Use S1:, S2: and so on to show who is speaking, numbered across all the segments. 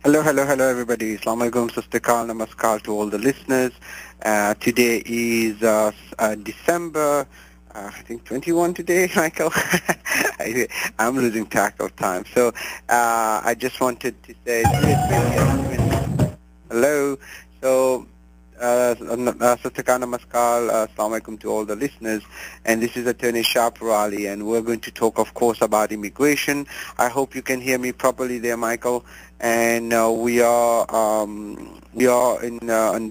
S1: Hello, everybody. Assalamu alaikum, Sastakal, Namaskar to all the listeners. Today is December, I think 21 today, Michael. I'm losing track of time. So I just wanted to say, hello. So, Sastakal, Namaskar, Assalamu alaikum to all the listeners. And this is Attorney Shaparali, and we're going to talk, of course, about immigration. I hope you can hear me properly there, Michael. And we are on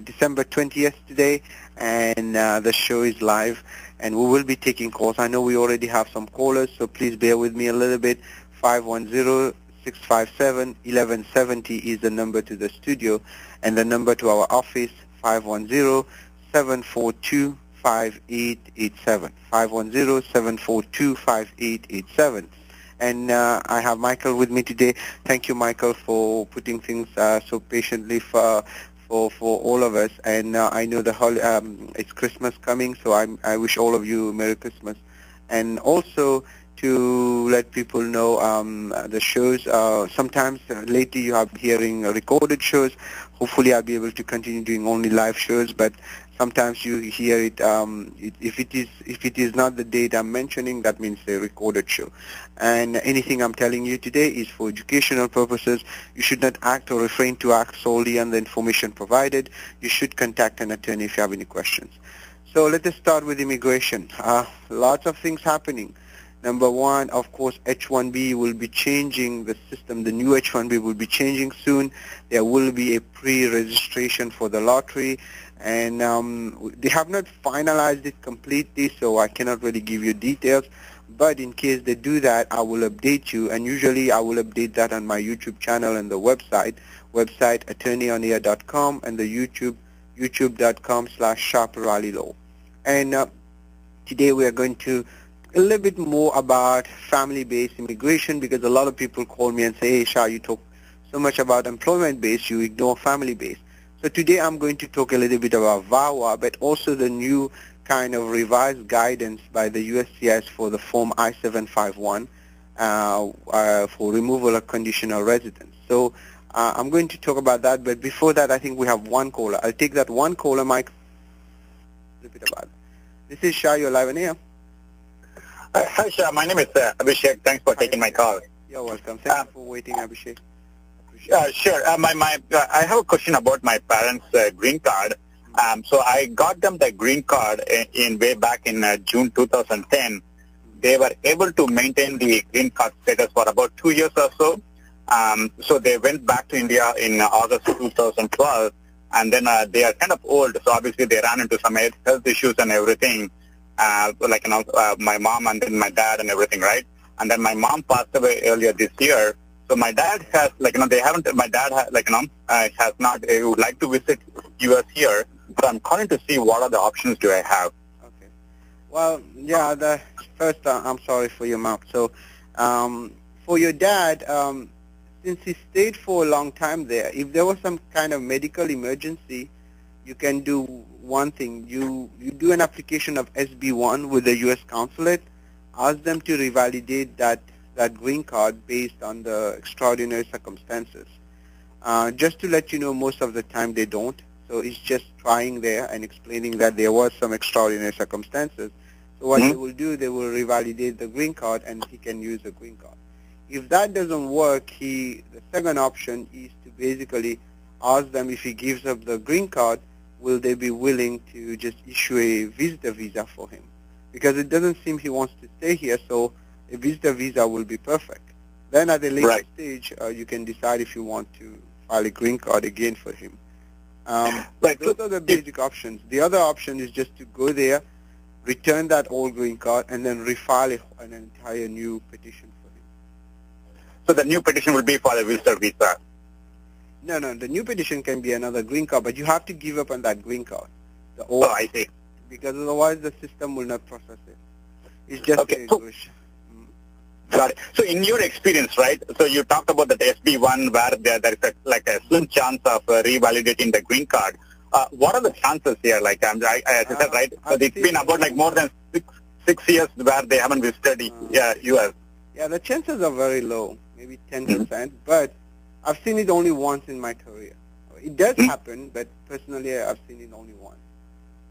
S1: December 20th today, and the show is live, and we will be taking calls. I know we already have some callers, so please bear with me a little bit. 510-657-1170 is the number to the studio, and the number to our office, 510-742-5887. 510-742-5887. And I have Michael with me today. Thank you, Michael, for putting things so patiently for all of us. And I know it's Christmas coming, so I wish all of you Merry Christmas. And also to let people know the shows. Sometimes lately you are hearing recorded shows. Hopefully I'll be able to continue doing only live shows, but sometimes you hear it, if it is not the date I'm mentioning, that means a recorded show. And anything I'm telling you today is for educational purposes. You should not act or refrain to act solely on the information provided. You should contact an attorney if you have any questions. So let us start with immigration. Lots of things happening. Number one, of course, H-1B will be changing the system. The new H-1B will be changing soon. There will be a pre-registration for the lottery. And they have not finalized it completely, so I cannot really give you details. But in case they do that, I will update you. And usually I will update that on my YouTube channel and the website attorneyonair.com, and the youtube.com/Shaparali-Law. And today we are going to a little bit more about family-based immigration, because a lot of people call me and say, hey, Shah, you talk so much about employment-based, you ignore family-based. So today I'm going to talk a little bit about VAWA, but also the new kind of revised guidance by the USCIS for the Form I-751 for removal of conditional residence. So I'm going to talk about that, but before that I think we have one caller. I'll take that one caller, Mike. A little bit about it. This is Shah, you're live on air.
S2: Hi, Shah. My name is Abhishek. Thanks for taking my call.
S1: You're welcome. Thank you for waiting, Abhishek.
S2: Sure. I have a question about my parents' green card. So I got them the green card in way back in June 2010. They were able to maintain the green card status for about 2 years or so. So they went back to India in August 2012, and then they are kind of old. So obviously they ran into some health issues and everything. My mom and then my dad and everything, right? And then my mom passed away earlier this year. So my dad has, my dad has not, he would like to visit US here. So I'm calling to see what are the options do I have.
S1: Okay. Well, yeah, first, I'm sorry for your mom. So for your dad, since he stayed for a long time there, if there was some kind of medical emergency, you can do one thing. You do an application of SB1 with the U.S. consulate. Ask them to revalidate that green card based on the extraordinary circumstances. Just to let you know, most of the time they don't. So it's just trying there and explaining that there was some extraordinary circumstances. So what they will do, they will revalidate the green card and he can use the green card. If that doesn't work, the second option is to basically ask them, if he gives up the green card, will they be willing to just issue a visitor visa for him? Because it doesn't seem he wants to stay here, so a visitor visa will be perfect. Then at a later stage, you can decide if you want to file a green card again for him. Those are the basic options. The other option is just to go there, return that old green card, and then refile an entire new petition for him.
S2: So the new petition will be for the visitor visa?
S1: No, the new petition can be another green card, but you have to give up on that green card.
S2: I see.
S1: Because otherwise the system will not process it. It's just
S2: okay. Got it. So in your experience, right, so you talked about the SB1 where there is a slim chance of revalidating the green card. What are the chances here? As I said, right, so it's been about more than six years where they haven't visited U.S.
S1: Yeah, the chances are very low, maybe 10%, but I've seen it only once in my career. It does happen, but personally I've seen it only once.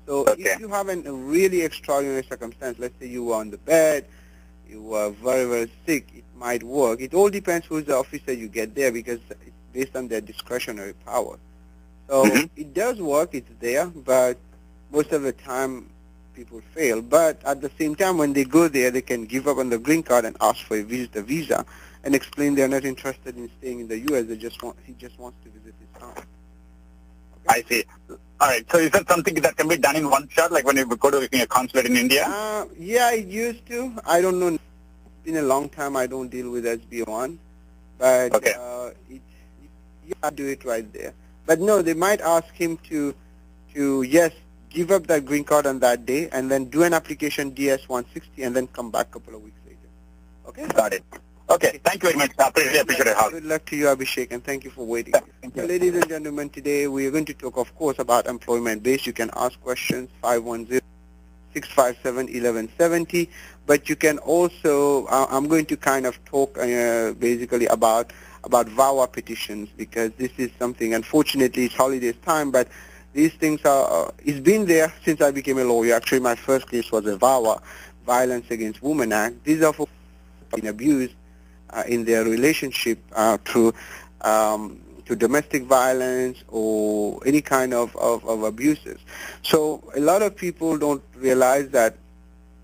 S1: So if you have a really extraordinary circumstance, let's say you were on the bed, you were very, very sick, it might work. It all depends who's the officer you get there, because it's based on their discretionary power. So it does work, it's there, but most of the time people fail. But at the same time, when they go there, they can give up on the green card and ask for a visa and explain they're not interested in staying in the U.S. He just wants to visit his home. Okay?
S2: I see. All right. So is that something that can be done in one shot, like when you go to a consulate in India?
S1: Yeah, it used to. I don't know. It's been a long time. I don't deal with SB1. But you do it right there. But no, they might ask him to yes, give up that green card on that day and then do an application DS-160 and then come back a couple of weeks later. Okay?
S2: Got it. Okay. Thank you very much. I really appreciate your help.
S1: Good luck to you, Abhishek, and thank you for waiting.
S2: Thank you.
S1: So, ladies and gentlemen, today we are going to talk, of course, about employment base. You can ask questions, 510-657-1170, but you can also, I'm going to kind of talk basically about VAWA petitions, because this is something, unfortunately, it's holidays time, but these things it's been there since I became a lawyer. Actually, my first case was a VAWA, Violence Against Women Act. These are for being abused in their relationship to domestic violence or any kind of abuses. So a lot of people don't realize that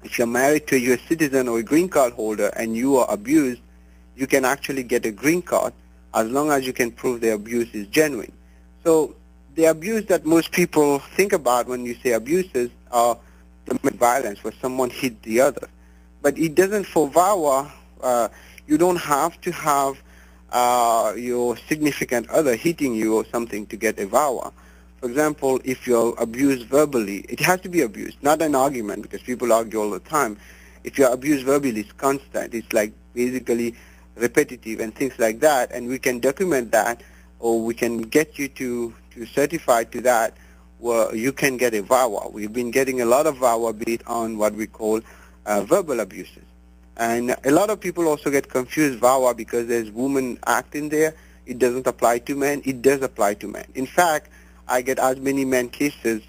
S1: if you're married to a U.S. citizen or a green card holder and you are abused, you can actually get a green card as long as you can prove the abuse is genuine. So the abuse that most people think about when you say abuses are domestic violence, where someone hit the other. But it doesn't for VAWA. You don't have to have your significant other hitting you or something to get a VAWA. For example, if you're abused verbally, it has to be abused, not an argument, because people argue all the time. If you're abused verbally, it's constant. It's like basically repetitive and things like that, and we can document that, or we can get you to certify to that, where you can get a VAWA. We've been getting a lot of VAWA based on what we call verbal abuses. And a lot of people also get confused VAWA because there's Women Act in there. It doesn't apply to men. It does apply to men. In fact, I get as many men cases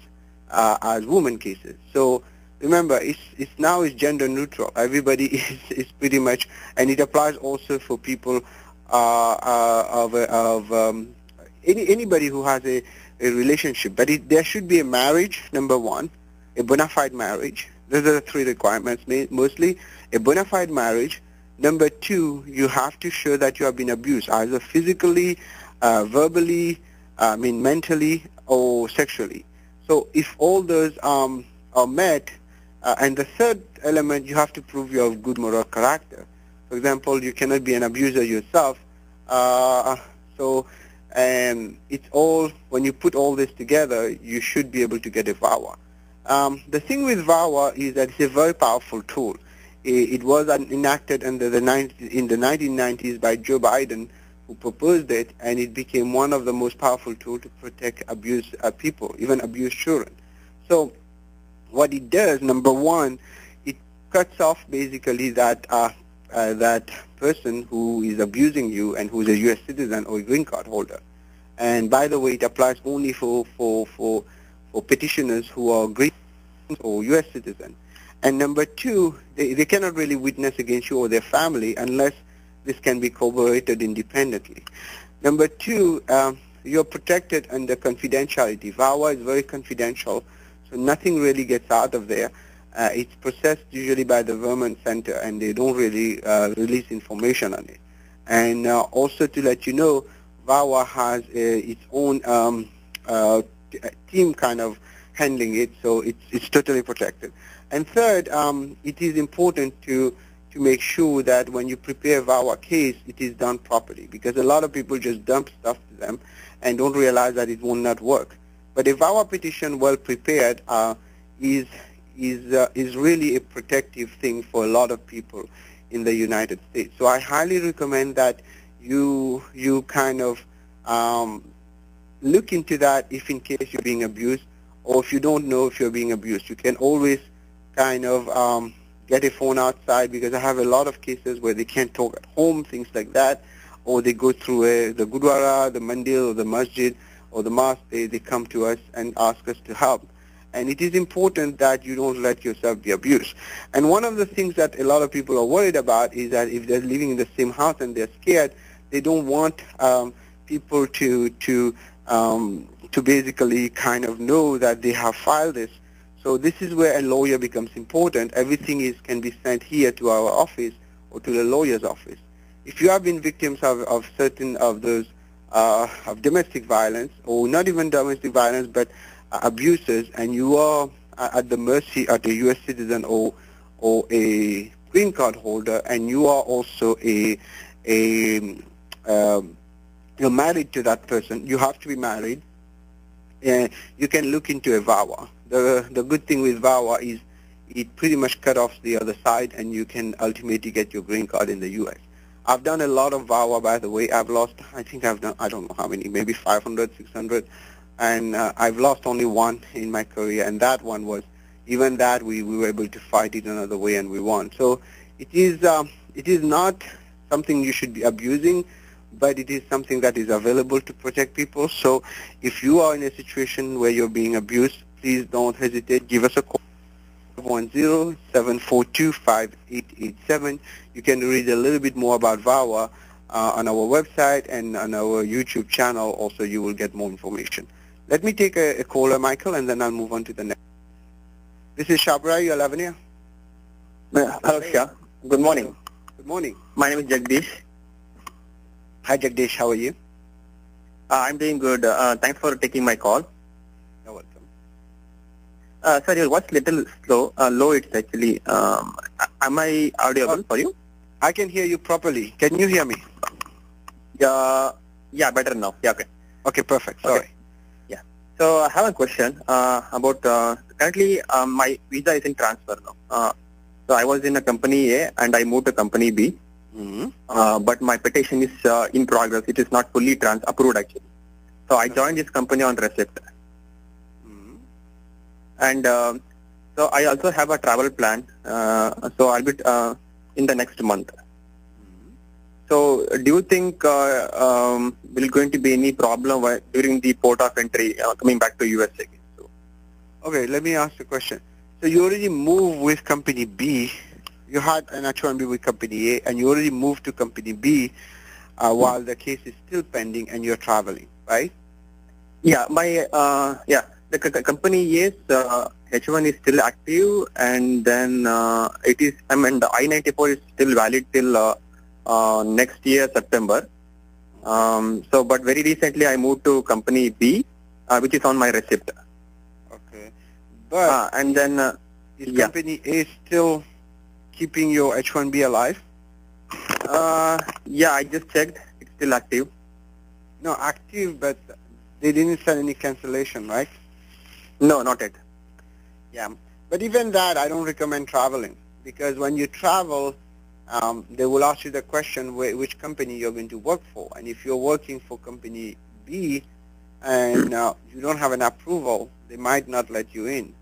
S1: as women cases. So remember, it's now gender neutral. Everybody is pretty much, and it applies also for people anybody who has a relationship. But there should be a marriage, number one, a bona fide marriage. Those are the three requirements mostly. A bona fide marriage. Number two, you have to show that you have been abused, either physically, verbally, mentally, or sexually. So if all those are met, and the third element, you have to prove you have good moral character. For example, you cannot be an abuser yourself. It's all, when you put all this together, you should be able to get a VAWA. The thing with VAWA is that it's a very powerful tool. It was enacted in the 1990s by Joe Biden, who proposed it, and it became one of the most powerful tools to protect abused people, even abused children. So what it does, number one, it cuts off basically that person who is abusing you and who is a U.S. citizen or a green card holder. And by the way, it applies only for petitioners who are green or U.S. citizens. And number two, they cannot really witness against you or their family unless this can be corroborated independently. Number two, you're protected under confidentiality. VAWA is very confidential, so nothing really gets out of there. It's processed usually by the Vermont Center, and they don't really release information on it. And also to let you know, VAWA has its own team kind of handling it, so it's totally protected. And third, it is important to make sure that when you prepare a VAWA case, it is done properly, because a lot of people just dump stuff to them and don't realize that it will not work. But a VAWA petition well prepared is really a protective thing for a lot of people in the United States. So I highly recommend that you kind of look into that if in case you're being abused, or if you don't know if you're being abused. You can always kind of get a phone outside, because I have a lot of cases where they can't talk at home, things like that, or they go through the Gurdwara, the Mandir, or the Masjid, or the mosque, they come to us and ask us to help. And it is important that you don't let yourself be abused. And one of the things that a lot of people are worried about is that if they're living in the same house and they're scared, they don't want people to basically kind of know that they have filed this. So this is where a lawyer becomes important. Everything can be sent here to our office or to the lawyer's office. If you have been victims of certain of those of domestic violence, or not even domestic violence, but abuses, and you are at the mercy of a U.S. citizen or a green card holder, and you are also you're married to that person, you have to be married, you can look into a VAWA. The good thing with VAWA is it pretty much cut off the other side, and you can ultimately get your green card in the U.S. I've done a lot of VAWA, by the way. I've lost, I think I've done, I don't know how many, maybe 500, 600, and I've lost only one in my career, and that one was, even that we were able to fight it another way, and we won. So it is not something you should be abusing, but it is something that is available to protect people. So if you are in a situation where you're being abused, please don't hesitate. Give us a call, 510-742-5887. You can read a little bit more about VAWA on our website and on our YouTube channel. Also, you will get more information. Let me take a caller, Michael, and then I'll move on to the next. This is Shabra. You're live in here.
S3: Hello, Shah. Good morning.
S1: Good morning.
S3: My name is Jagdish.
S1: Hi, Jagdish. How are you?
S3: I'm doing good. Thanks for taking my call.
S1: You're welcome.
S3: Sir, your voice little slow. Low it's actually. Am I audible for you?
S1: I can hear you properly. Can you hear me?
S3: Yeah, better now. Yeah, okay.
S1: Okay, perfect. Sorry.
S3: Okay. Yeah. So I have a question about currently my visa is in transfer now. So I was in a company A and I moved to company B.
S1: Mm-hmm.
S3: But my petition is in progress. It is not fully approved actually. So I joined this company on receipt.
S1: Mm-hmm.
S3: And so I also have a travel plan. So I'll be in the next month.
S1: Mm-hmm.
S3: So do you think will going to be any problem during the port of entry coming back to US again? So,
S1: Okay, let me ask the question. So you already moved with company B. You had an H-1B with company A, and you already moved to company B while the case is still pending and you're traveling, right?
S3: yeah, my the company A's H1 is still active, and then it is. I mean, the I-94 is still valid till next year September. So, but very recently I moved to company B, which is on my receipt.
S1: Okay, but
S3: and then
S1: is company A still keeping your H-1B alive?
S3: yeah, I just checked. It's still active.
S1: No, active, but they didn't send any cancellation, right?
S3: No, not yet.
S1: Yeah, but even that, I don't recommend traveling, because when you travel, they will ask you the question which company you're going to work for, and if you're working for company B and you don't have an approval, they might not let you in.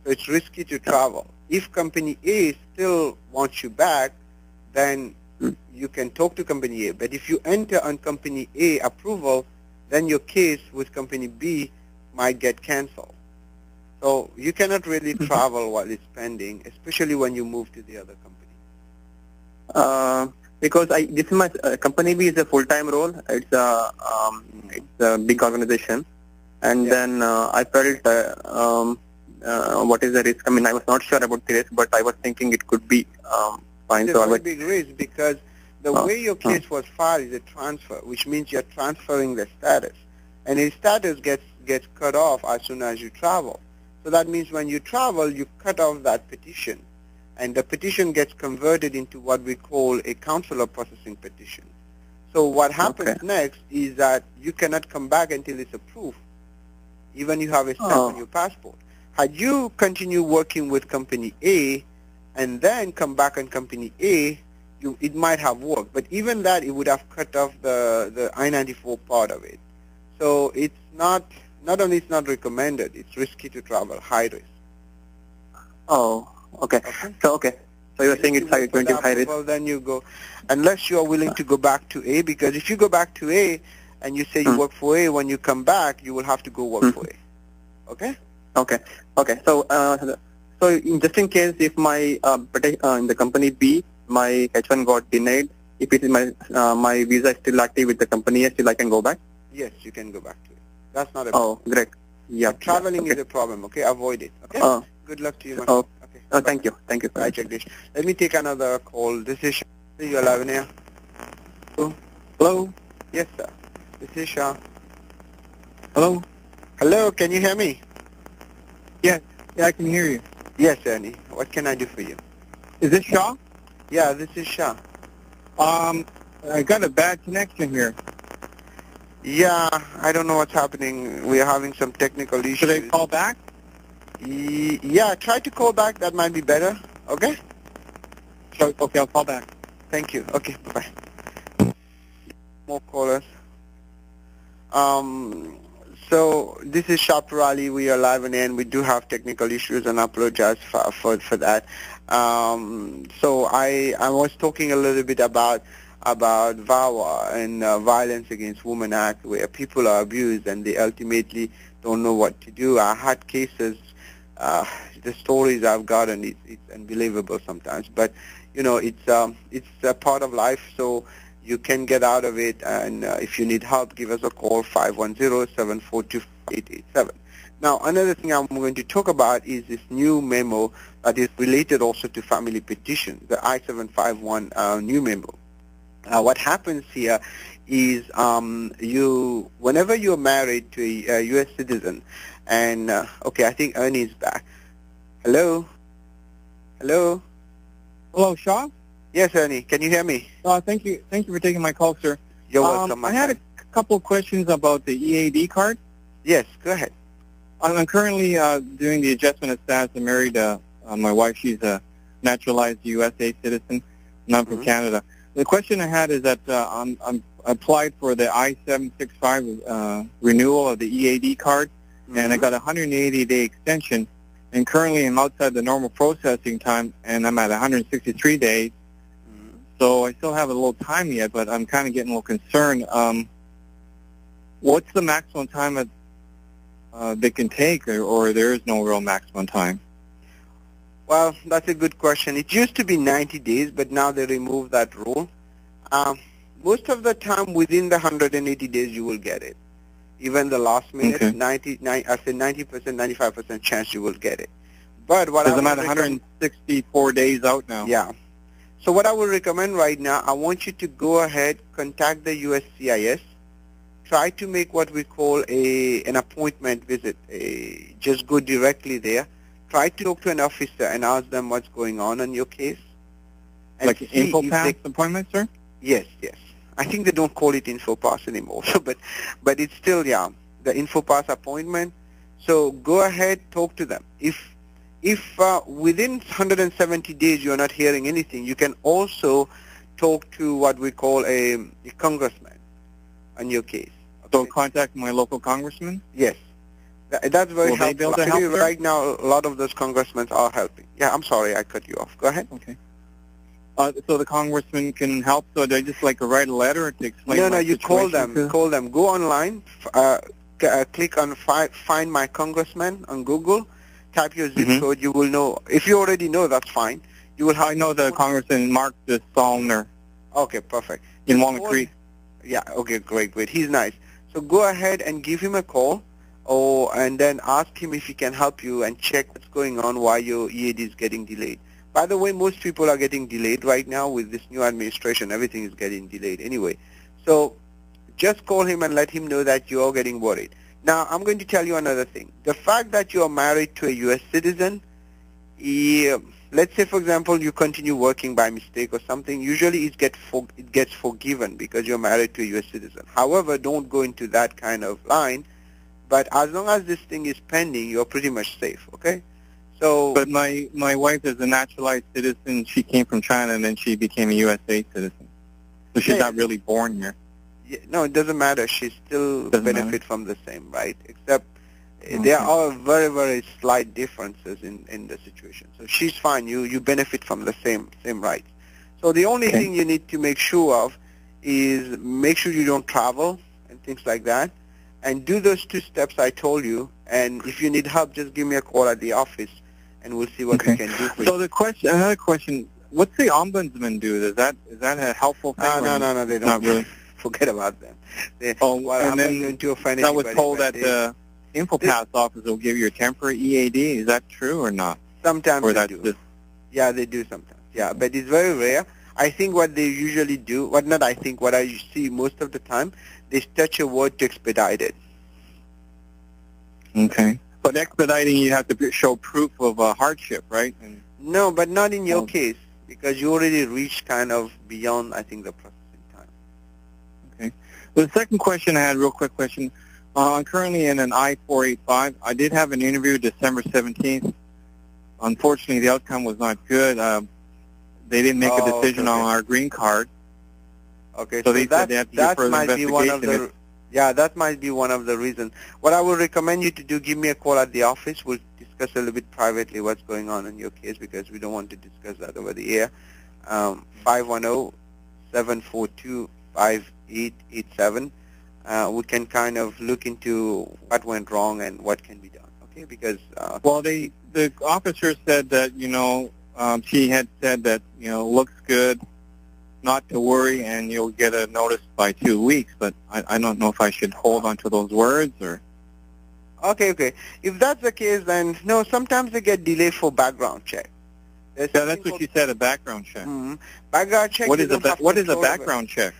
S1: So it's risky to travel. If company A still wants you back, then you can talk to company A. But if you enter on company A approval, then your case with company B might get canceled. So you cannot really travel while it's pending, especially when you move to the other company.
S3: Because this is my company B is a full-time role. It's a big organization, and then I felt what is the risk? I mean, I was not sure about the risk, but I was thinking it could be fine.
S1: It's
S3: So
S1: a very big risk, because the way your case was filed is a transfer, which means you're transferring the status, and the status gets cut off as soon as you travel. So that means when you travel, you cut off that petition, and the petition gets converted into what we call a consular processing petition. So what happens next is that you cannot come back until it's approved, even you have a stamp on your passport. Had you continue working with company A and then come back on company A, it might have worked. But even that, it would have cut off the I-94 part of it. So it's not only it's not recommended, it's risky to travel, high risk.
S3: Oh, okay. So So you're saying it's high, 20 high risk?
S1: Well, then you go, unless you are willing to go back to A, because if you go back to A and you say you work for A, when you come back, you will have to go work for A. Okay?
S3: Okay. Okay. So, just in case if my in the company B, my H1 got denied, if it is my visa is still active with the company A, still I can go back?
S1: Yes, you can go back to it. That's not a problem.
S3: Oh, great. Yeah.
S1: But traveling is a problem, okay? Avoid it, okay? Good luck to you, man.
S3: Oh,
S1: okay.
S3: Thank you. Thank you.
S1: Bye, Jagdish. Let me take another call. This is Shah. You're live in here.
S3: Hello?
S1: Yes, sir. This is Shah.
S3: Hello?
S1: Hello, can you hear me?
S3: Yes. Yeah, I can hear you.
S1: Yes, Ernie. What can I do for you?
S3: Is this Shaw?
S1: Yeah, this is Shah.
S3: I got a bad connection here.
S1: Yeah, I don't know what's happening. We are having some technical issues.
S3: Should I call back?
S1: Yeah, try to call back. That might be better. Okay?
S3: Okay, I'll call back.
S1: Thank you. Okay, bye-bye. More callers. So this is Shapurali. We are live and in. We do have technical issues, and I apologize for that. So I was talking a little bit about VAWA and Violence Against Women Act, where people are abused and they ultimately don't know what to do. I had cases. The stories I've gotten, it's unbelievable sometimes. But you know, it's a part of life. So you can get out of it, and if you need help, give us a call, 510-742-887. Now, another thing I'm going to talk about is this new memo that is related also to family petitions, the I-751 new memo. What happens here is whenever you're married to a U.S. citizen, and, okay, I think Ernie's back. Hello? Hello?
S3: Hello, Shaw?
S1: Yes, Ernie. Can you hear me?
S3: Thank you for taking my call, sir.
S1: You're welcome.
S3: I had a couple of questions about the EAD card.
S1: Yes, go ahead.
S3: I'm currently doing the adjustment of status. I'm married my wife. She's a naturalized USA citizen, and I'm from Canada. The question I had is that I applied for the I-765 renewal of the EAD card, and I got a 180-day extension, and currently I'm outside the normal processing time, and I'm at 163 days. So I still have a little time yet, but I'm kind of getting a little concerned. What's the maximum time that they can take, or there is no real maximum time?
S1: Well, that's a good question. It used to be 90 days, but now they removed that rule. Most of the time, within the 180 days, you will get it. Even the last minute, I say 90%, 95% chance you will get it. But what
S3: I'm at 164 days out now.
S1: Yeah. So what I would recommend right now, I want you to go ahead, contact the USCIS, try to make what we call an appointment visit. Just go directly there. Try to talk to an officer and ask them what's going on in your case.
S3: Like an info pass appointment, sir?
S1: Yes, yes. I think they don't call it info pass anymore, but it's still, yeah, the info pass appointment. So go ahead, talk to them. If within 170 days you're not hearing anything, you can also talk to what we call a congressman on your case. Okay?
S3: So contact my local congressman?
S1: Yes. That's very helpful.
S3: They be able to help
S1: right now, a lot of those congressmen are helping. Yeah, I'm sorry, I cut you off. Go ahead.
S3: Okay. So the congressman can help, so they just like to write a letter to explain
S1: No, you call them. Call them. Go online, click on Find My Congressman on Google, type your zip code. You will know. If you already know, that's fine. You will have.
S3: I know the Congressman Mark Solner.
S1: Okay, perfect.
S3: In Walnut Creek.
S1: Yeah, okay, great. He's nice. So go ahead and give him a call, and then ask him if he can help you and check what's going on, why your EAD is getting delayed. By the way, most people are getting delayed right now with this new administration. Everything is getting delayed anyway. So just call him and let him know that you are getting worried. Now, I'm going to tell you another thing. The fact that you are married to a U.S. citizen, let's say, for example, you continue working by mistake or something, usually it gets forgiven because you're married to a U.S. citizen. However, don't go into that kind of line. But as long as this thing is pending, you're pretty much safe, okay? So,
S3: but my wife is a naturalized citizen. She came from China, and then she became a USA citizen. So she's not really born here.
S1: No, it doesn't matter. She still benefit from the same, right? Except There are very, very slight differences in the situation. So she's fine. You benefit from the same rights. So the only thing you need to make sure of is make sure you don't travel and things like that, and do those 2 steps I told you. And if you need help, just give me a call at the office, and we'll see what we can do for you.
S3: So another question, what's the ombudsman do? Is that a helpful thing?
S1: No, they don't.
S3: Not really.
S1: Forget about them.
S3: And then I was told that the InfoPass office will give you a temporary EAD. Is that true or not?
S1: Sometimes they do. Yeah, they do sometimes. Yeah, but it's very rare. I think what they usually do, what I see most of the time, they touch a word to expedite it.
S3: Okay. But expediting, you have to show proof of hardship, right?
S1: No, but not in your case, because you already reached kind of beyond, I think, the processing time.
S3: Okay. Well, the second question I had, real quick question. I'm currently in an I-485. I did have an interview December 17th. Unfortunately, the outcome was not good. They didn't make a decision on our green card.
S1: Okay,
S3: so they said they have to do further investigation.
S1: That might be one of the reasons. What I would recommend you to do, give me a call at the office. We'll discuss a little bit privately what's going on in your case, because we don't want to discuss that over the air. 510-742-5887. We can kind of look into what went wrong and what can be done. Okay, because
S3: well, the officer said that she had said that looks good, not to worry, and you'll get a notice by 2 weeks. But I don't know if I should hold on to those words or.
S1: Okay. If that's the case, then no. Sometimes they get delayed for background check.
S3: Yeah, that's what you said. A background check.
S1: Mm-hmm. Background check.
S3: What is a background check?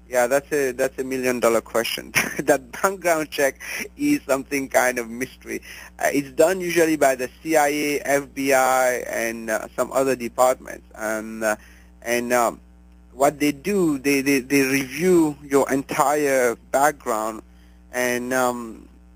S1: Yeah, that's a $1 million question. That background check is something kind of mystery. It's done usually by the CIA, FBI, and some other departments. And what they do, they review your entire background. And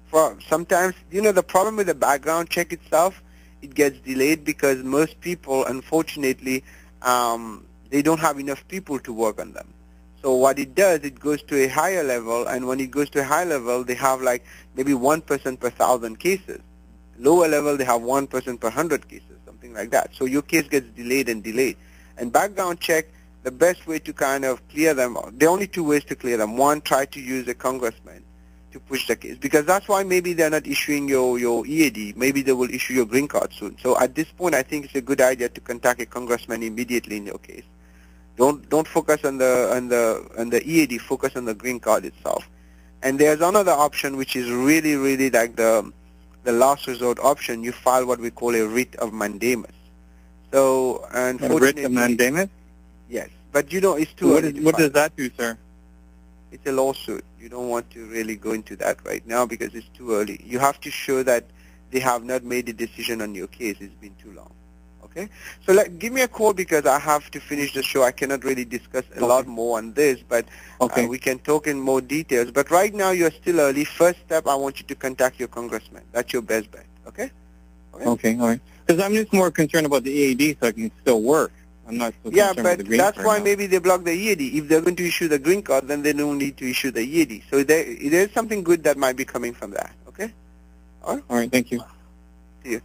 S1: for sometimes, the problem with the background check itself, it gets delayed because most people, unfortunately, they don't have enough people to work on them. So what it does, it goes to a higher level, and when it goes to a high level, they have like maybe 1% per 1,000 cases. Lower level, they have 1% per 100 cases, something like that. So your case gets delayed and delayed. And background check, the best way to kind of clear them, there are only 2 ways to clear them. One, try to use a congressman to push the case, because that's why maybe they're not issuing your EAD. Maybe they will issue your green card soon. So at this point, I think it's a good idea to contact a congressman immediately in your case. Don't focus on the EAD. Focus on the green card itself. And there's another option which is really, really like the last resort option. You file what we call a writ of mandamus. So unfortunately,
S3: a writ of mandamus?
S1: Yes, but it's too early.
S3: What does that do, sir?
S1: It's a lawsuit. You don't want to really go into that right now because it's too early. You have to show that they have not made a decision on your case. It's been too long. Okay, so give me a call because I have to finish the show. I cannot really discuss a lot more on this, but we can talk in more details. But right now you're still early. First step, I want you to contact your congressman. That's your best bet. Okay?
S3: Okay, all right. Because I'm just more concerned about the EAD so I can still work. I'm not so concerned with the green card.
S1: That's why maybe they block the EAD. If they're going to issue the green card, then they don't need to issue the EAD. So there's something good that might be coming from that. Okay?
S3: All right, thank you.
S1: See you.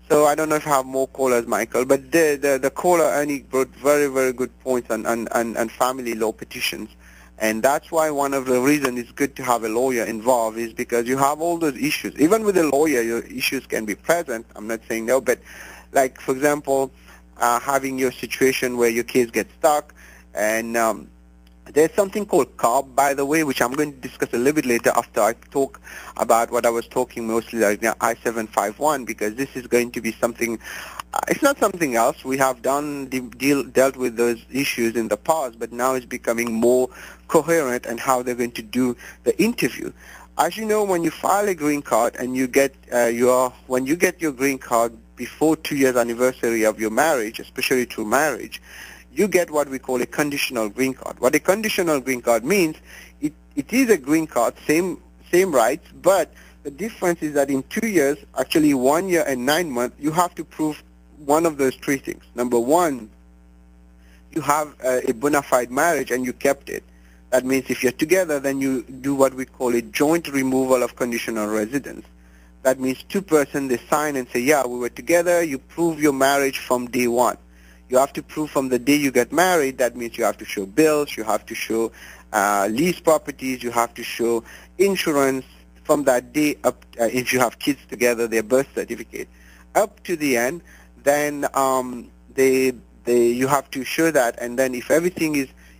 S1: So I don't know if I have more callers, Michael, but the caller Ernie brought very, very good points on family law petitions. And that's why one of the reasons it's good to have a lawyer involved is because you have all those issues. Even with a lawyer, your issues can be present. I'm not saying no, but like, for example, having your situation where your case gets stuck. And there's something called COB, by the way, which I'm going to discuss a little bit later after I talk about what I was talking mostly like I-751, because this is going to be something, it's not something else. We have dealt with those issues in the past, but now it's becoming more coherent and how they're going to do the interview. As you know, when you file a green card and you get when you get your green card before 2 years anniversary of your marriage, especially through marriage, you get what we call a conditional green card. What a conditional green card means, it is a green card, same rights, but the difference is that in 2 years, actually 1 year and 9 months, you have to prove one of those 3 things. Number one, you have a bona fide marriage and you kept it. That means if you're together, then you do what we call a joint removal of conditional residence. That means two persons, they sign and say, yeah, we were together. You prove your marriage from day one. You have to prove from the day you get married. That means you have to show bills. You have to show lease properties. You have to show insurance from that day up. If you have kids together, their birth certificate up to the end. Then you have to show that, and then if everything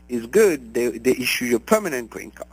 S1: is good, they issue your permanent green card.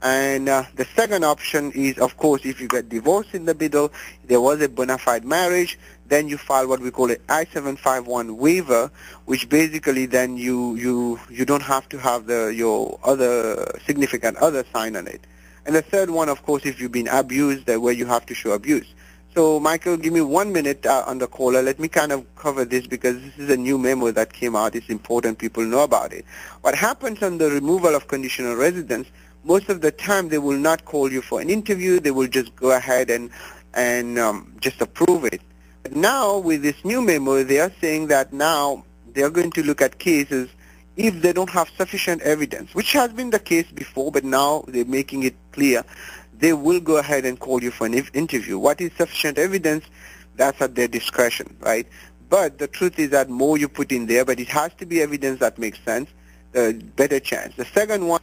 S1: And the second option is, of course, if you get divorced in the middle, there was a bona fide marriage, then you file what we call an I-751 waiver, which basically then you don't have to have your other significant other sign on it. And the third one, of course, if you've been abused, where you have to show abuse. So, Michael, give me 1 minute on the caller. Let me kind of cover this because this is a new memo that came out. It's important people know about it. What happens on the removal of conditional residence, most of the time they will not call you for an interview. They will just go ahead and just approve it. But now with this new memo, they are saying that now they are going to look at cases if they don't have sufficient evidence, which has been the case before, but now they're making it clear. They will go ahead and call you for an interview. What is sufficient evidence? That's at their discretion, right? But the truth is that more you put in there, but it has to be evidence that makes sense, the better chance. The second one,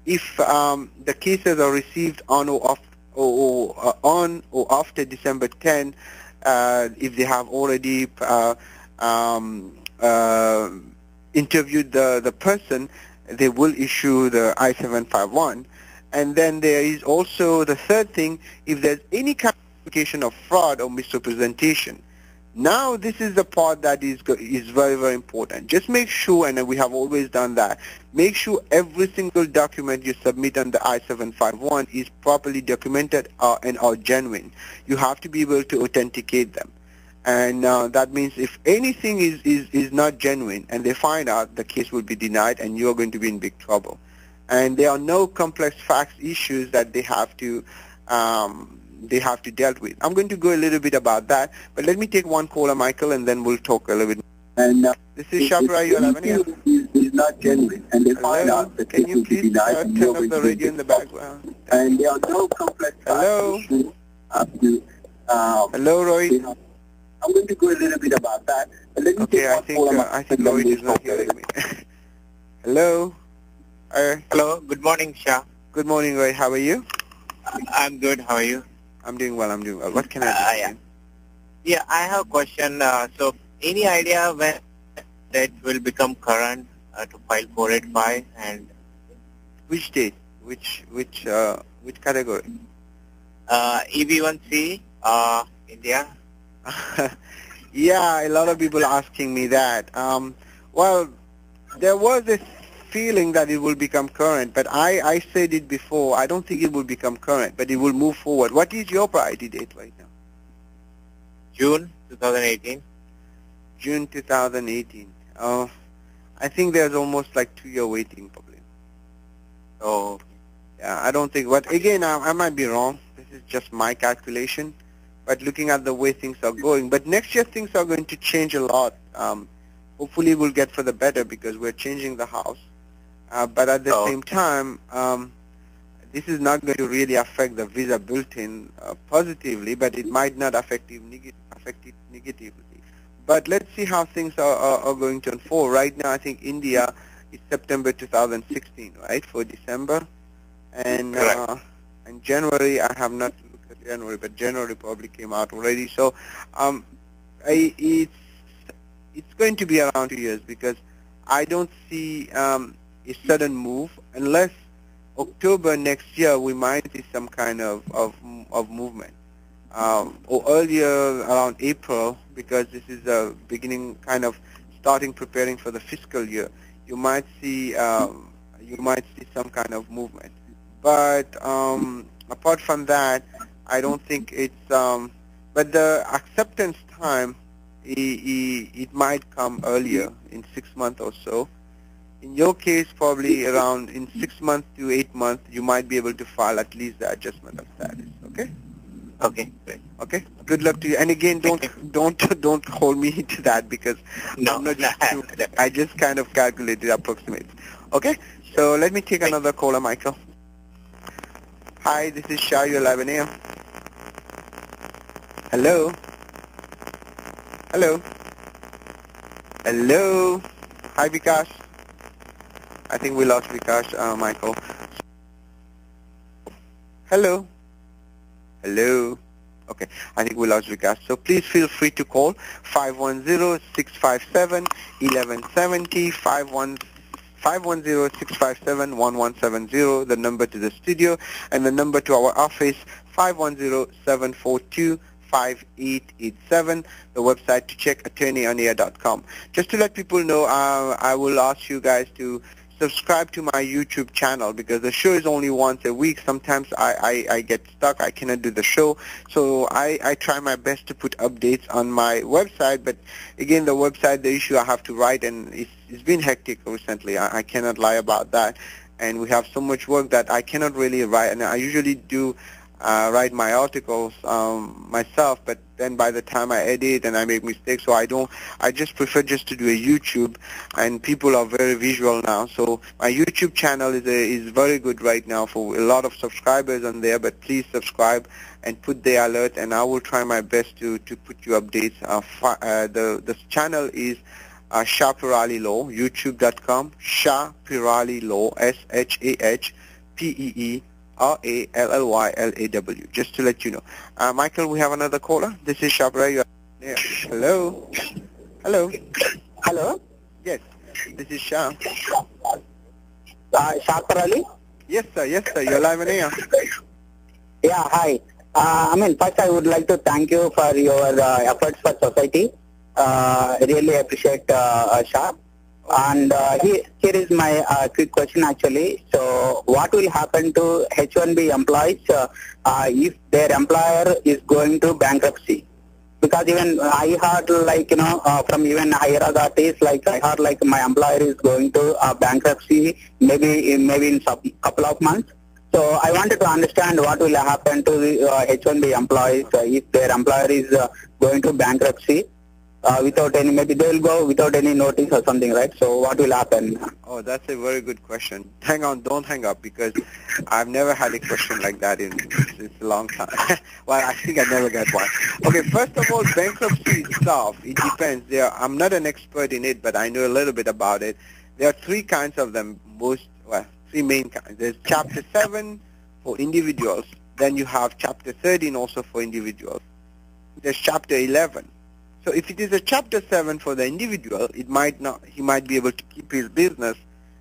S1: if the cases are received on or after December 10, if they have already interviewed the person, they will issue the I-751. And then there is also the third thing, if there's any kind of indication of fraud or misrepresentation. Now this is the part that is very, very important. Just make sure, and we have always done that, make sure every single document you submit on the I-751 is properly documented and are genuine. You have to be able to authenticate them. And that means if anything is not genuine and they find out, the case will be denied and you're going to be in big trouble. And there are no complex facts issues that they have to deal with. I'm going to go a little bit about that, but let me take one caller, Michael, and then we'll talk a little bit. And this is Shapra, you have any?
S3: Is not genuine, and they find out that
S1: can you please turn up the radio in the background?
S3: And there are no complex
S1: hello. Hello, Roy.
S3: I'm going to go a little bit about that. But let me
S1: okay, I think Lloyd is not hearing me. Hello.
S2: Hello. Good morning, Shah.
S1: Good morning, Roy. How are you?
S2: I'm good. How are you?
S1: I'm doing well. What can I do?
S2: Yeah, I have a question. So, any idea when that will become current to file 485 and
S1: which date? Which category?
S2: EB1C, India.
S1: Yeah, a lot of people asking me that. Well, there was this feeling that it will become current, but I said it before. I don't think it will become current, but it will move forward. What is your priority date right now?
S2: June 2018.
S1: June 2018. I think there's almost like 2-year waiting probably.
S2: Oh.
S1: Yeah, I don't think. But again, I might be wrong. This is just my calculation. But looking at the way things are going, but next year things are going to change a lot. Hopefully we'll get for the better because we're changing the house. But at the same time, this is not going to really affect the visa built-in positively, but it might not affect it negatively. But let's see how things are going to unfold. Right now, I think India is September 2016, right, for December. And January, I have not looked at January, but January probably came out already. So it's going to be around 2 years because I don't see a sudden move unless October next year we might see some kind of movement. Or earlier around April, because this is the beginning, kind of starting preparing for the fiscal year. You might see some kind of movement. But apart from that, I don't think it's. But the acceptance time, it might come earlier in 6 months or so. In your case, probably around in 6 months to 8 months, you might be able to file at least the adjustment of status. Okay.
S2: Okay, great.
S1: Okay. Good luck to you. And again, don't hold me to that because I'm not sure. I just kind of calculated approximately. Okay. So let me take another caller, Michael. Hi, this is Shah. You're live in AM. Hello? Hello? Hello? Hi, Vikas. I think we lost Vikas, Michael. Hello? Hello? Okay, I think we lost Vikas. So please feel free to call 510-657-1170, 510-657-1170, the number to the studio, and the number to our office, 510-742-5887, the website to check, attorneyonair.com. Just to let people know, I will ask you guys to subscribe to my YouTube channel because the show is only once a week. Sometimes I get stuck. I cannot do the show. So I try my best to put updates on my website. But again, the website, the issue I have to write, and it's been hectic recently. I cannot lie about that. And we have so much work that I cannot really write. And I usually do write my articles myself, but then by the time I edit and I make mistakes, so I just prefer just to do a YouTube, and people are very visual now. So my YouTube channel is very good right now for a lot of subscribers on there, but please subscribe and put the alert, and I will try my best to put you updates. The channel is Shah Pirali Law, youtube.com, Shah Pirali Law, SHAHPEE RALLYLAW, just to let you know. Michael, we have another caller. This is Shabra. You are there. Hello? Hello?
S2: Hello?
S1: Yes, this is Shah.
S2: Shah Parali?
S1: Yes, sir. Yes, sir. You're live on air.
S2: Yeah, hi. First I would like to thank you for your efforts for society. I really appreciate Shah. And here is my quick question actually. So what will happen to H-1B employees if their employer is going to bankruptcy? Because even I heard from even higher authorities, I heard my employer is going to bankruptcy maybe in some couple of months. So I wanted to understand what will happen to the H-1B employees if their employer is going to bankruptcy. Without any, maybe they will go without any notice or something, right? So what will happen?
S1: Oh, that's a very good question. Hang on, don't hang up, because I've never had a question like that in a long time. Well, I think I never got one. Okay, first of all, bankruptcy itself, it depends. I'm not an expert in it, but I know a little bit about it. There are three kinds of them, three main kinds. There's Chapter 7 for individuals. Then you have Chapter 13 also for individuals. There's Chapter 11. So if it is a Chapter 7 for the individual, he might be able to keep his business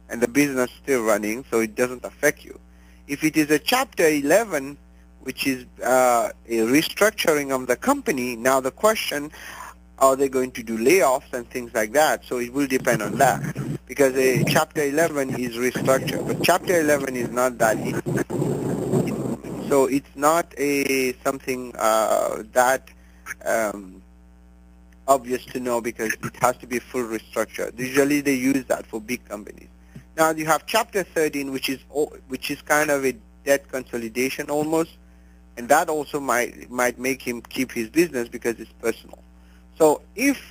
S1: and the business still running, so it doesn't affect you. If it is a Chapter 11, which is a restructuring of the company, now the question, are they going to do layoffs and things like that? So it will depend on that, because a Chapter 11 is restructured, but Chapter 11 is not that easy. So it's not something that obvious to know, because it has to be full restructure. Usually they use that for big companies. Now you have Chapter 13, which is kind of a debt consolidation almost, and that also might make him keep his business because it's personal. So if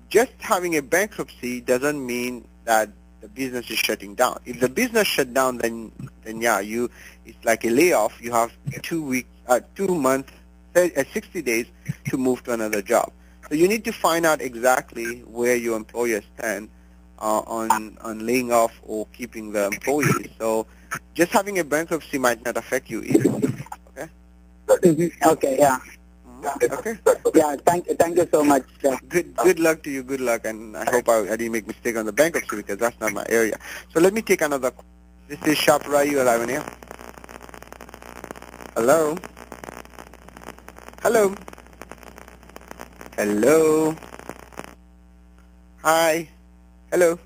S1: just having a bankruptcy doesn't mean that the business is shutting down. If the business shut down, then yeah, it's like a layoff. You have 2 months, 60 days to move to another job. So you need to find out exactly where your employer stands on laying off or keeping the employees. So just having a bankruptcy might not affect you either. Okay?
S2: Okay, yeah.
S1: Okay.
S2: Yeah, thank you so much.
S1: Good luck to you. Good luck, and I hope I didn't make mistake on the bankruptcy, because that's not my area. So let me take another call. This is Shapra. You are live on here. Hello. Hello. Hello. Hi. Hello.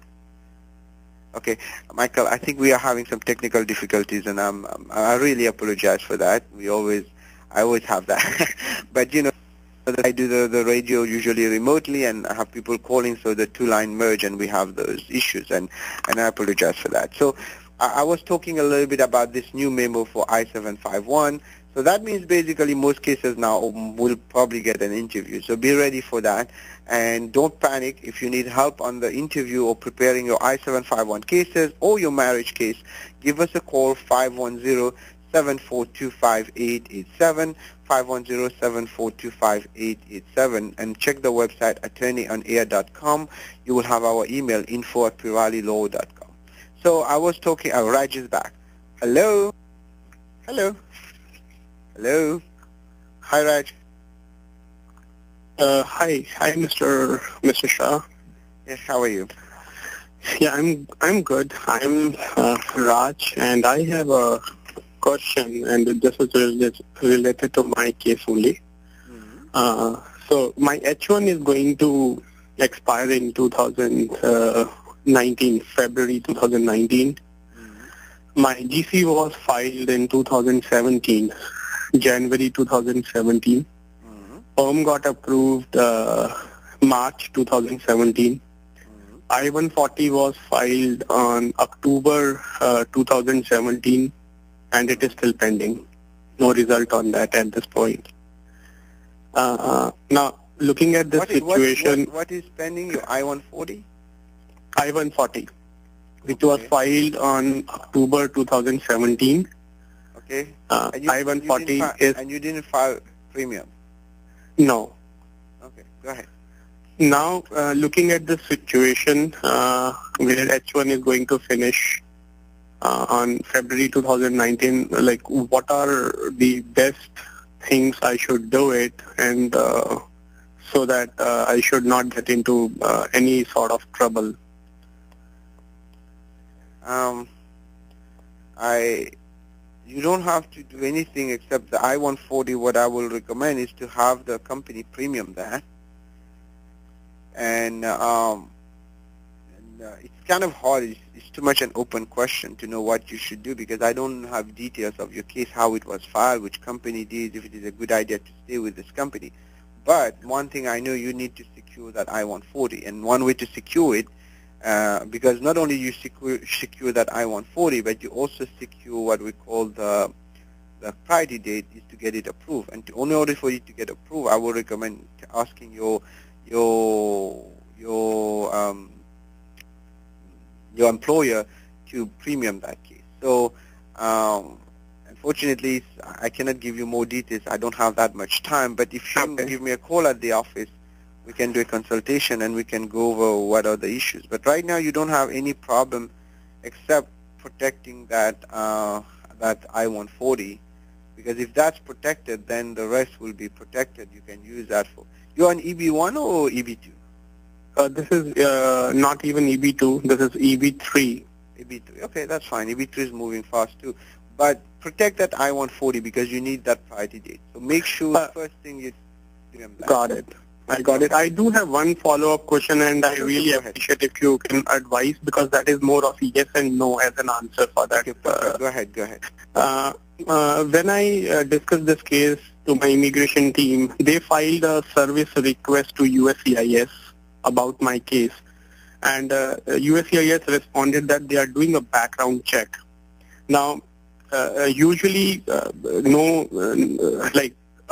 S1: Okay, Michael, I think we are having some technical difficulties, and I really apologize for that. I always have that. But I do the radio usually remotely, and I have people calling, so the two line merge, and we have those issues, and I apologize for that. So I was talking a little bit about this new memo for I-751. So that means basically most cases now will probably get an interview. So be ready for that, and don't panic. If you need help on the interview or preparing your I-751 cases or your marriage case, give us a call, 510-742-5887, 510-742-5887, and check the website attorneyonair.com. You will have our email info@piralilaw.com. So I was talking, Raj is back. Hello? Hello? Hello? Hi, Raj.
S4: Hi, Mr. Shah.
S1: Yes, how are you?
S4: Yeah, I'm good. I'm Raj, and I have a question, and this is related to my case only. So my H1 is going to expire in 2019, February 2019. My GC was filed in 2017, January 2017. Perm got approved March 2017. I-140 was filed on October 2017, and it is still pending. No result on that at this point. Now, looking at this situation...
S1: What is pending? Your I-140?
S4: I-140, which was filed on October 2017.
S1: Okay.
S4: I-140 is...
S1: And you didn't file premium?
S4: No.
S1: Okay, go ahead.
S4: Now, looking at the situation where H1 is going to finish on February 2019, like what are the best things I should do it, and so that I should not get into any sort of trouble?
S1: You don't have to do anything except the I-140. What I will recommend is to have the company premium there. And it's kind of hard. It's too much an open question to know what you should do, because I don't have details of your case, how it was filed, which company did, if it is a good idea to stay with this company. But one thing I know, you need to secure that I-140, and one way to secure it, because not only you secure that I-140, but you also secure what we call the priority date, is to get it approved. And in order for you to get approved, I would recommend asking your employer to premium that case. So unfortunately, I cannot give you more details. I don't have that much time. But if you give me a call at the office, we can do a consultation and we can go over what are the issues. But right now, you don't have any problem except protecting that I-140, because if that's protected, then the rest will be protected. You can use that for. You're on EB1 or EB2?
S4: This is not even EB2. This is EB3.
S1: EB3. Okay, that's fine. EB3 is moving fast too. But protect that I-140 because you need that priority date. So make sure first thing you do that.
S4: Got it. I got it. I do have one follow-up question, and I really appreciate if you can advise, because that is more of yes and no as an answer for that.
S1: Okay, go ahead.
S4: When I discussed this case to my immigration team, they filed a service request to USCIS about my case, and USCIS responded that they are doing a background check. Now, usually,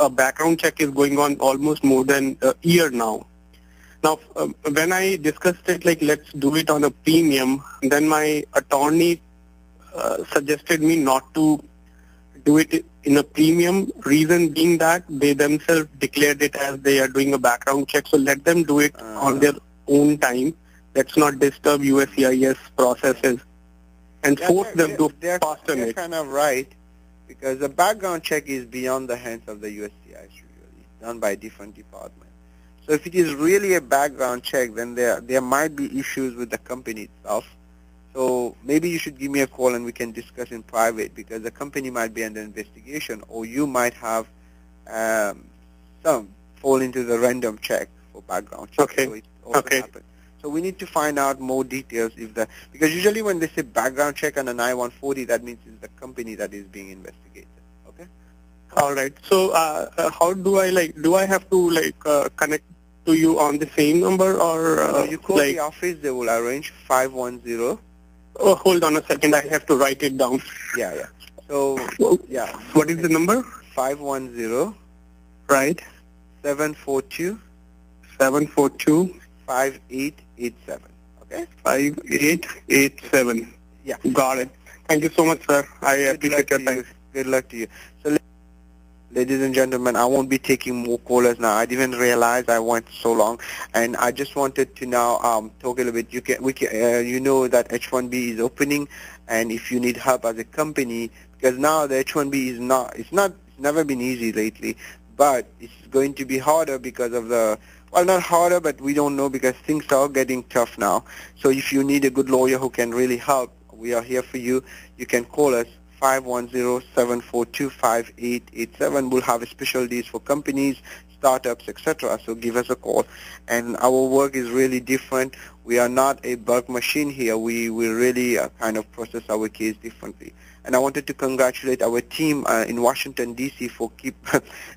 S4: a background check is going on almost more than a year now. Now, when I discussed it, like let's do it on a premium, then my attorney suggested me not to do it in a premium, reason being that they themselves declared it as they are doing a background check. So let them do it on their own time. Let's not disturb USCIS processes and force them to fasten it.
S1: They're kind of right, because the background check is beyond the hands of the USCIS usually. It's done by different departments. So if it is really a background check, then there might be issues with the company itself. So maybe you should give me a call and we can discuss in private, because the company might be under investigation, or you might have some fall into the random check for background check.
S4: Okay.
S1: So it also happens. So we need to find out more details because usually when they say background check on an I-140, that means it's the company that is being investigated. Okay.
S4: All right. So how do I have to connect to you on the same number, or
S1: no, you call the office, they will arrange 510.
S4: Oh, hold on a second. I have to write it down.
S1: Yeah. So, yeah.
S4: What is the number?
S1: 510.
S4: Right.
S1: 742. 5887. Okay?
S4: 5887.
S1: Yeah.
S4: Got it. Thank you so much, sir. I appreciate your time.
S1: Good luck to you. So, ladies and gentlemen, I won't be taking more callers now. I didn't realize I went so long, and I just wanted to now talk a little bit. You know that H1B is opening, and if you need help as a company, because now the H1B is it's never been easy lately, but it's going to be harder because of the, well, not harder, but we don't know because things are getting tough now. So if you need a good lawyer who can really help, we are here for you. You can call us 510-742-5887. We'll have special deals for companies, startups, etc. So give us a call. And our work is really different. We are not a bulk machine here. We really kind of process our case differently. And I wanted to congratulate our team in Washington, D.C. for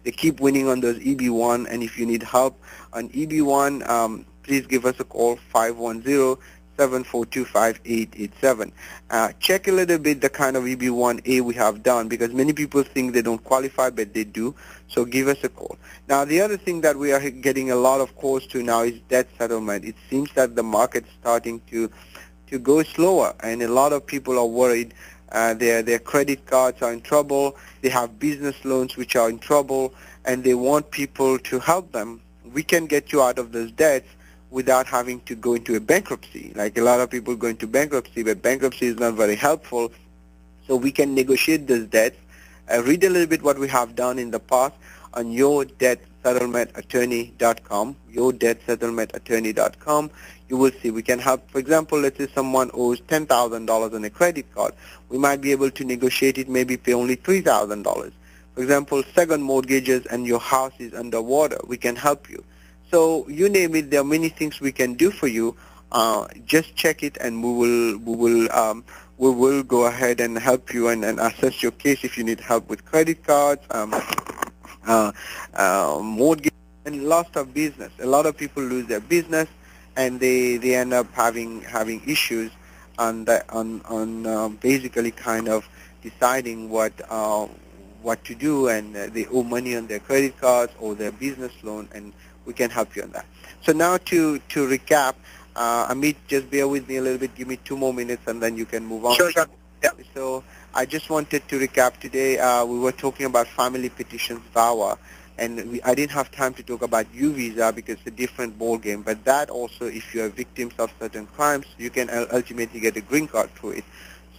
S1: they keep winning on those EB1. And if you need help on EB1, please give us a call, 510-742-5887. Check a little bit the kind of EB1A we have done, because many people think they don't qualify, but they do. So give us a call. Now, the other thing that we are getting a lot of calls to now is debt settlement. It seems that the market's starting to go slower, and a lot of people are worried. Their credit cards are in trouble. They have business loans which are in trouble, and they want people to help them. We can get you out of those debts without having to go into a bankruptcy. Like a lot of people go into bankruptcy, but bankruptcy is not very helpful. So we can negotiate those debts. Read a little bit what we have done in the past on yourdebtsettlementattorney.com, yourdebtsettlementattorney.com. You will see we can help. For example, let's say someone owes $10,000 on a credit card. We might be able to negotiate it, maybe pay only $3,000. For example, second mortgages and your house is underwater. We can help you. So you name it, there are many things we can do for you. Just check it, and we will go ahead and help you and assess your case if you need help with credit cards, mortgage, and lots of business. A lot of people lose their business, and they end up having issues on basically kind of deciding what to do, and they owe money on their credit cards or their business loan, and we can help you on that. So now to recap, Amit, just bear with me a little bit. Give me 2 more minutes, and then you can move on.
S4: Sure. Yeah.
S1: So I just wanted to recap today. We were talking about family petitions, VAWA, and I didn't have time to talk about U-Visa because it's a different ball game. But that also, if you are victims of certain crimes, you can ultimately get a green card through it.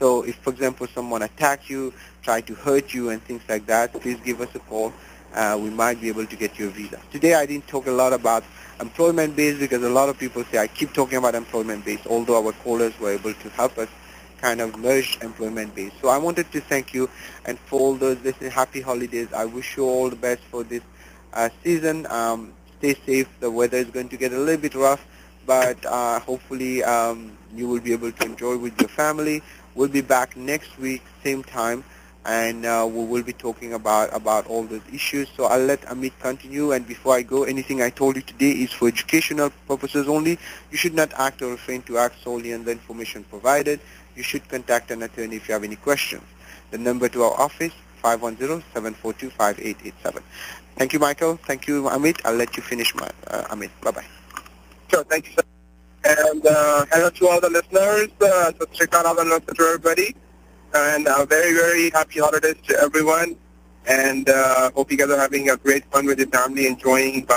S1: So if, for example, someone attacks you, try to hurt you, and things like that, please give us a call. We might be able to get you a visa. Today I didn't talk a lot about employment-based because a lot of people say I keep talking about employment-based, although our callers were able to help us kind of merge employment-based. So I wanted to thank you, and for all those listening, happy holidays. I wish you all the best for this season. Stay safe. The weather is going to get a little bit rough, but hopefully you will be able to enjoy with your family. We'll be back next week, same time, and we will be talking about all those issues. So I'll let Amit continue, and before I go, anything I told you today is for educational purposes only. You should not act or refrain to act solely on the information provided. You should contact an attorney if you have any questions. The number to our office, 510-742-5887. Thank you, Michael. Thank you, Amit. I'll let you finish, Amit. Bye-bye.
S4: Sure. Thank you, sir. And hello to all the listeners. So to everybody. And very, very happy holidays to everyone. And hope you guys are having a great fun with your family, enjoying by